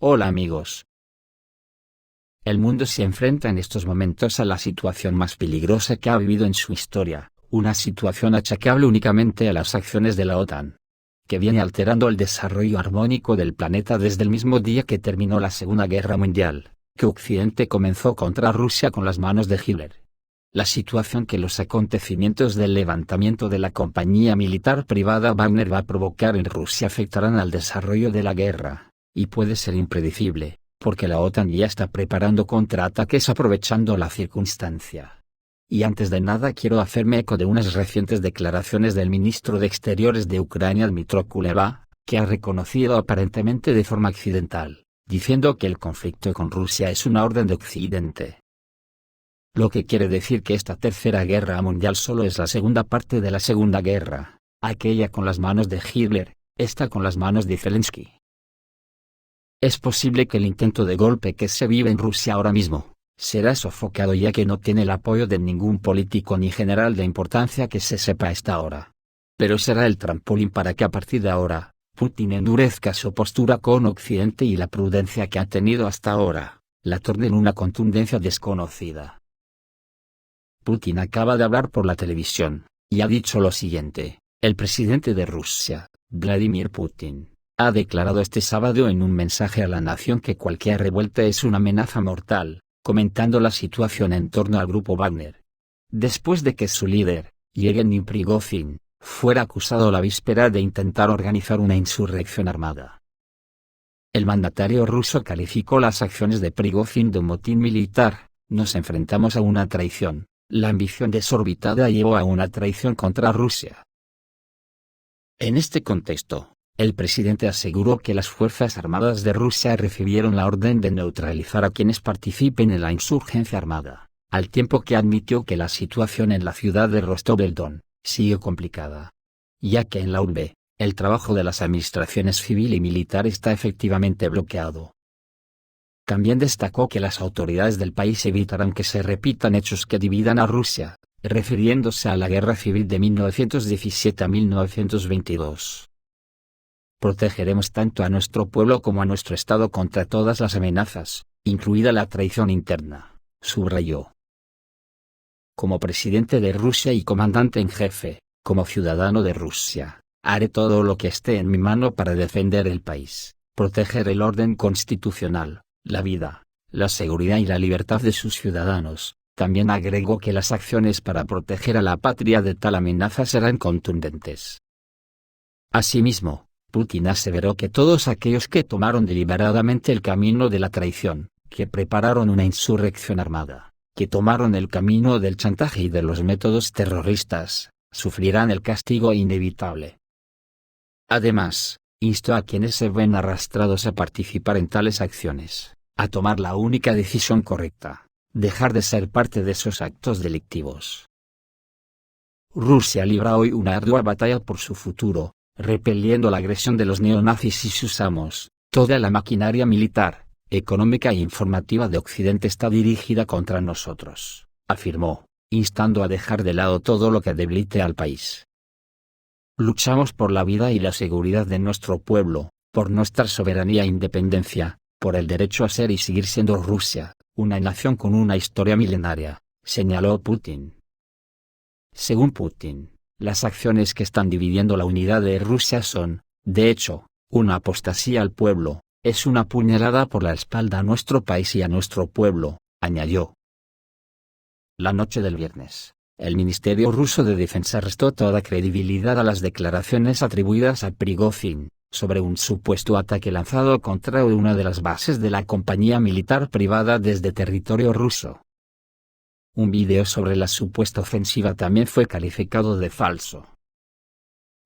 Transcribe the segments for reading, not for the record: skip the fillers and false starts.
Hola amigos. El mundo se enfrenta en estos momentos a la situación más peligrosa que ha vivido en su historia, una situación achacable únicamente a las acciones de la OTAN, que viene alterando el desarrollo armónico del planeta desde el mismo día que terminó la Segunda Guerra Mundial, que Occidente comenzó contra Rusia con las manos de Hitler. La situación que los acontecimientos del levantamiento de la compañía militar privada Wagner va a provocar en Rusia afectarán al desarrollo de la guerra, y puede ser impredecible, porque la OTAN ya está preparando contraataques aprovechando la circunstancia. Y antes de nada quiero hacerme eco de unas recientes declaraciones del ministro de Exteriores de Ucrania Dmytro Kuleba, que ha reconocido aparentemente de forma accidental, diciendo que el conflicto con Rusia es una orden de Occidente. Lo que quiere decir que esta tercera guerra mundial solo es la segunda parte de la Segunda Guerra, aquella con las manos de Hitler, esta con las manos de Zelensky. Es posible que el intento de golpe que se vive en Rusia ahora mismo, será sofocado ya que no tiene el apoyo de ningún político ni general de importancia que se sepa a esta hora. Pero será el trampolín para que a partir de ahora, Putin endurezca su postura con Occidente y la prudencia que ha tenido hasta ahora, la torne en una contundencia desconocida. Putin acaba de hablar por la televisión, y ha dicho lo siguiente: el presidente de Rusia, Vladimir Putin, ha declarado este sábado en un mensaje a la nación que cualquier revuelta es una amenaza mortal, comentando la situación en torno al grupo Wagner. Después de que su líder, Yevgeny Prigozhin, fuera acusado la víspera de intentar organizar una insurrección armada. El mandatario ruso calificó las acciones de Prigozhin de un motín militar: nos enfrentamos a una traición, la ambición desorbitada llevó a una traición contra Rusia. En este contexto, el presidente aseguró que las Fuerzas Armadas de Rusia recibieron la orden de neutralizar a quienes participen en la insurgencia armada, al tiempo que admitió que la situación en la ciudad de Rostov-del-Don sigue complicada, ya que en la urbe, el trabajo de las administraciones civil y militar está efectivamente bloqueado. También destacó que las autoridades del país evitarán que se repitan hechos que dividan a Rusia, refiriéndose a la guerra civil de 1917 a 1922. Protegeremos tanto a nuestro pueblo como a nuestro Estado contra todas las amenazas, incluida la traición interna, subrayó. Como presidente de Rusia y comandante en jefe, como ciudadano de Rusia, haré todo lo que esté en mi mano para defender el país, proteger el orden constitucional, la vida, la seguridad y la libertad de sus ciudadanos. También agregó que las acciones para proteger a la patria de tal amenaza serán contundentes. Asimismo, Putin aseveró que todos aquellos que tomaron deliberadamente el camino de la traición, que prepararon una insurrección armada, que tomaron el camino del chantaje y de los métodos terroristas, sufrirán el castigo inevitable. Además, instó a quienes se ven arrastrados a participar en tales acciones, a tomar la única decisión correcta: dejar de ser parte de esos actos delictivos. Rusia libra hoy una ardua batalla por su futuro, repeliendo la agresión de los neonazis y sus amos. Toda la maquinaria militar, económica e informativa de Occidente está dirigida contra nosotros, afirmó, instando a dejar de lado todo lo que debilite al país. Luchamos por la vida y la seguridad de nuestro pueblo, por nuestra soberanía e independencia, por el derecho a ser y seguir siendo Rusia, una nación con una historia milenaria, señaló Putin. Según Putin, las acciones que están dividiendo la unidad de Rusia son, de hecho, una apostasía al pueblo, es una puñalada por la espalda a nuestro país y a nuestro pueblo, añadió. La noche del viernes, el Ministerio ruso de Defensa restó toda credibilidad a las declaraciones atribuidas a Prigozhin, sobre un supuesto ataque lanzado contra una de las bases de la compañía militar privada desde territorio ruso. Un video sobre la supuesta ofensiva también fue calificado de falso.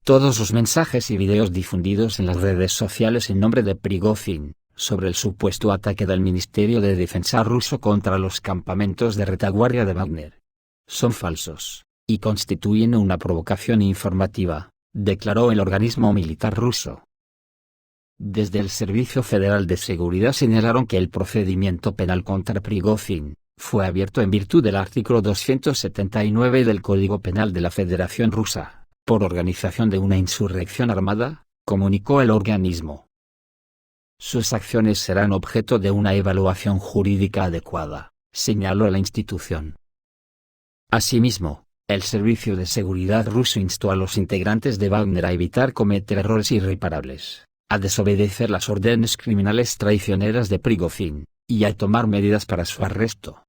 Todos los mensajes y videos difundidos en las redes sociales en nombre de Prigozhin, sobre el supuesto ataque del Ministerio de Defensa ruso contra los campamentos de retaguardia de Wagner, son falsos, y constituyen una provocación informativa, declaró el organismo militar ruso. Desde el Servicio Federal de Seguridad señalaron que el procedimiento penal contra Prigozhin fue abierto en virtud del artículo 279 del Código Penal de la Federación Rusa, por organización de una insurrección armada, comunicó el organismo. sus acciones serán objeto de una evaluación jurídica adecuada, señaló la institución. Asimismo, el Servicio de Seguridad ruso instó a los integrantes de Wagner a evitar cometer errores irreparables, a desobedecer las órdenes criminales traicioneras de Prigozhin, y a tomar medidas para su arresto.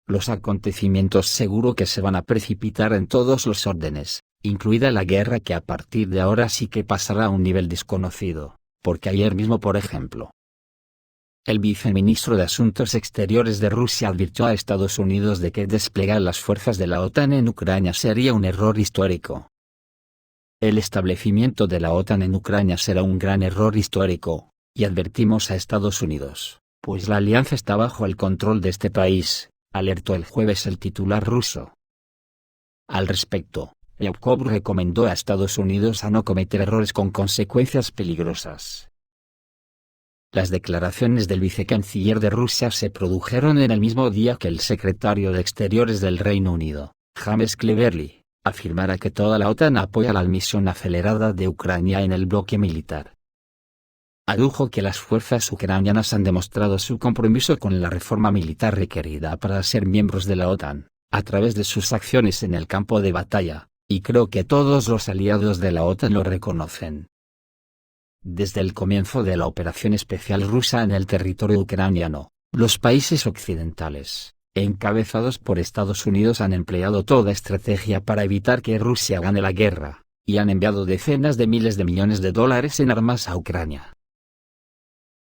Los acontecimientos seguro que se van a precipitar en todos los órdenes, incluida la guerra que a partir de ahora sí que pasará a un nivel desconocido, porque ayer mismo por ejemplo, el viceministro de Asuntos Exteriores de Rusia advirtió a Estados Unidos de que desplegar las fuerzas de la OTAN en Ucrania sería un error histórico. El establecimiento de la OTAN en Ucrania será un gran error histórico, y advertimos a Estados Unidos, pues la alianza está bajo el control de este país, alertó el jueves el titular ruso. Al respecto, Ryabkov recomendó a Estados Unidos a no cometer errores con consecuencias peligrosas. Las declaraciones del vicecanciller de Rusia se produjeron en el mismo día que el secretario de Exteriores del Reino Unido, James Cleverly, afirmara que toda la OTAN apoya la admisión acelerada de Ucrania en el bloque militar. Adujo que las fuerzas ucranianas han demostrado su compromiso con la reforma militar requerida para ser miembros de la OTAN, a través de sus acciones en el campo de batalla, y creo que todos los aliados de la OTAN lo reconocen. Desde el comienzo de la operación especial rusa en el territorio ucraniano, los países occidentales, encabezados por Estados Unidos, han empleado toda estrategia para evitar que Rusia gane la guerra, y han enviado decenas de miles de millones de dólares en armas a Ucrania.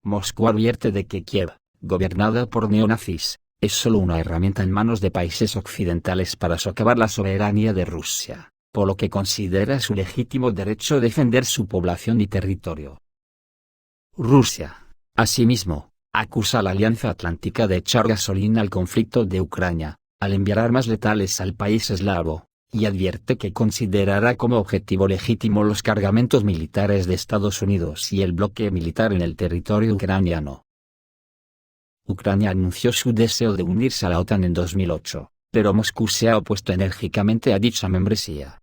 Moscú advierte de que Kiev, gobernada por neonazis, es solo una herramienta en manos de países occidentales para socavar la soberanía de Rusia, por lo que considera su legítimo derecho a defender su población y territorio. Rusia, asimismo, acusa a la Alianza Atlántica de echar gasolina al conflicto de Ucrania, al enviar armas letales al país eslavo, y advierte que considerará como objetivo legítimo los cargamentos militares de Estados Unidos y el bloque militar en el territorio ucraniano. Ucrania anunció su deseo de unirse a la OTAN en 2008, pero Moscú se ha opuesto enérgicamente a dicha membresía.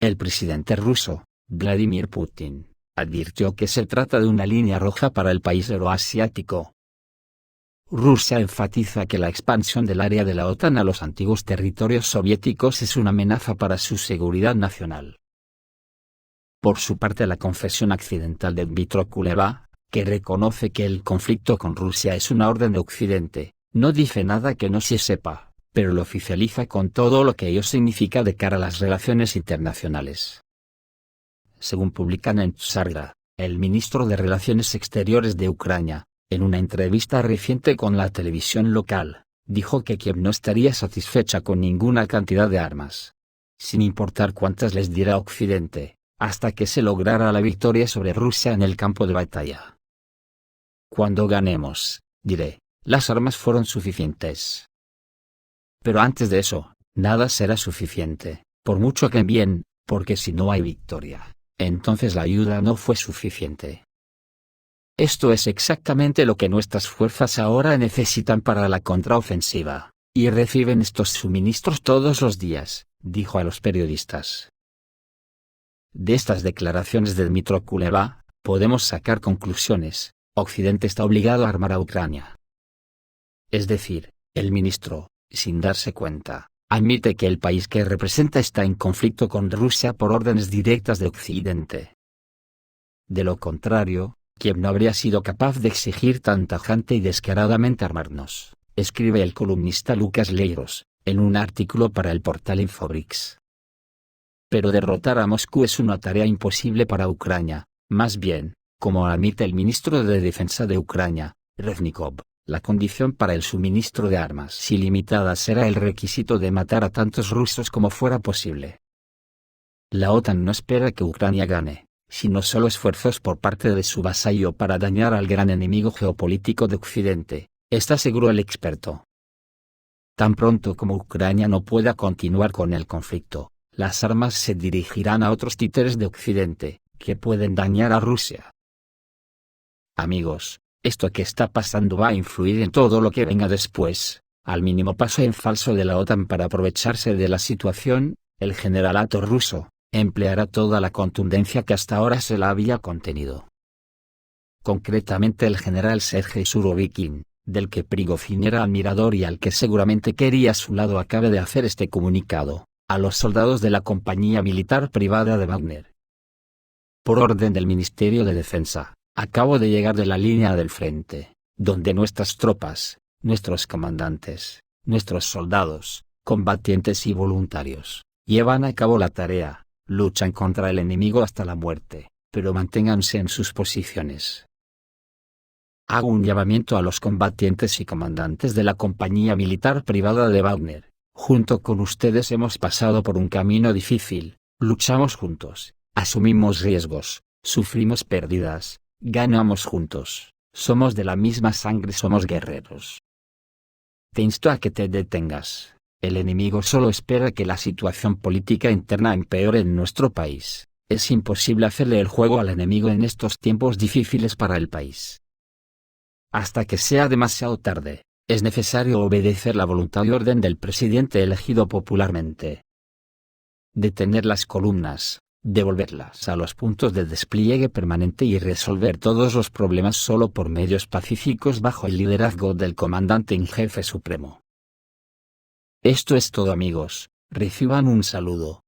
El presidente ruso, Vladimir Putin, advirtió que se trata de una línea roja para el país euroasiático. Rusia enfatiza que la expansión del área de la OTAN a los antiguos territorios soviéticos es una amenaza para su seguridad nacional. Por su parte, la Confesión Occidental de Dmytro Kuleba, que reconoce que el conflicto con Rusia es una orden de Occidente, no dice nada que no se sepa, pero lo oficializa con todo lo que ello significa de cara a las relaciones internacionales. Según publican en Tsarga, el ministro de Relaciones Exteriores de Ucrania, en una entrevista reciente con la televisión local, dijo que Kiev no estaría satisfecha con ninguna cantidad de armas, sin importar cuántas les diera Occidente, hasta que se lograra la victoria sobre Rusia en el campo de batalla. Cuando ganemos, diré, las armas fueron suficientes. Pero antes de eso, nada será suficiente, por mucho que envíen, porque si no hay victoria, entonces la ayuda no fue suficiente. Esto es exactamente lo que nuestras fuerzas ahora necesitan para la contraofensiva, y reciben estos suministros todos los días, dijo a los periodistas. De estas declaraciones de Dmytro Kuleba, podemos sacar conclusiones. Occidente está obligado a armar a Ucrania. Es decir, el ministro, sin darse cuenta, admite que el país que representa está en conflicto con Rusia por órdenes directas de Occidente. De lo contrario, Kiev no habría sido capaz de exigir tan tajante y descaradamente armarnos, escribe el columnista Lucas Leiros, en un artículo para el portal Infobrix. Pero derrotar a Moscú es una tarea imposible para Ucrania, más bien, como admite el ministro de Defensa de Ucrania, Reznikov, la condición para el suministro de armas ilimitadas será el requisito de matar a tantos rusos como fuera posible. La OTAN no espera que Ucrania gane, sino solo esfuerzos por parte de su vasallo para dañar al gran enemigo geopolítico de Occidente, está seguro el experto. Tan pronto como Ucrania no pueda continuar con el conflicto, las armas se dirigirán a otros títeres de Occidente, que pueden dañar a Rusia. Amigos, esto que está pasando va a influir en todo lo que venga después. Al mínimo paso en falso de la OTAN para aprovecharse de la situación, el generalato ruso empleará toda la contundencia que hasta ahora se la había contenido. concretamente el general Sergei Surovikin, del que Prigozhin era admirador y al que seguramente quería a su lado, acaba de hacer este comunicado a los soldados de la compañía militar privada de Wagner. Por orden del Ministerio de Defensa, acabo de llegar de la línea del frente, donde nuestras tropas, nuestros comandantes, nuestros soldados, combatientes y voluntarios, llevan a cabo la tarea, luchan contra el enemigo hasta la muerte, pero manténganse en sus posiciones. Hago un llamamiento a los combatientes y comandantes de la compañía militar privada de Wagner. Junto con ustedes hemos pasado por un camino difícil, luchamos juntos, asumimos riesgos, sufrimos pérdidas, ganamos juntos, somos de la misma sangre, somos guerreros. Te insto a que te detengas. El enemigo solo espera que la situación política interna empeore en nuestro país. Es imposible hacerle el juego al enemigo en estos tiempos difíciles para el país. Hasta que sea demasiado tarde, es necesario obedecer la voluntad y orden del presidente elegido popularmente. Detener las columnas, devolverlas a los puntos de despliegue permanente y resolver todos los problemas solo por medios pacíficos bajo el liderazgo del comandante en jefe supremo. Esto es todo, amigos, reciban un saludo.